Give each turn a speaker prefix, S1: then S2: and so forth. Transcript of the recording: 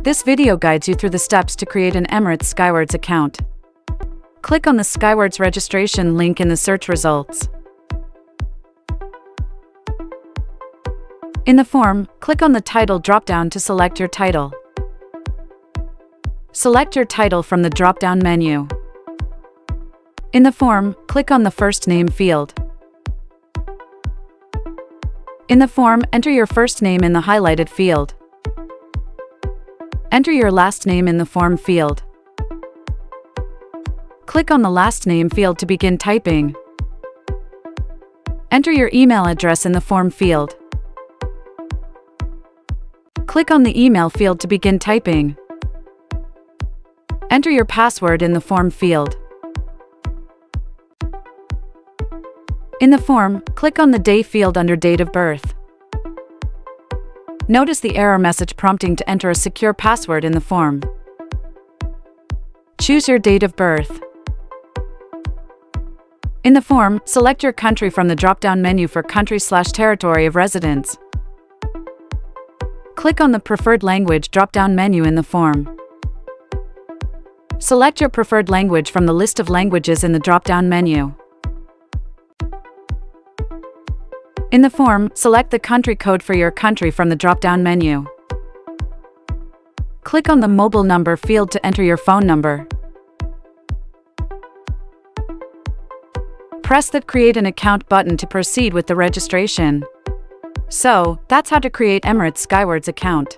S1: This video guides you through the steps to create an Emirates Skywards account. Click on the Skywards registration link in the search results. In the form, click on the title drop-down to select your title. Select your title from the drop-down menu. In the form, click on the first name field. In the form, enter your first name in the highlighted field. Enter your last name in the form field. Click on the last name field to begin typing. Enter your email address in the form field. Click on the email field to begin typing. Enter your password in the form field. In the form, click on the day field under date of birth. Notice the error message prompting to enter a secure password in the form. Choose your date of birth. In the form, select your country from the drop-down menu for country/territory of residence. Click on the preferred language drop-down menu in the form. Select your preferred language from the list of languages in the drop-down menu. In the form, select the country code for your country from the drop-down menu. Click on the mobile number field to enter your phone number. Press the Create an Account button to proceed with the registration. So, that's how to create Emirates Skywards account.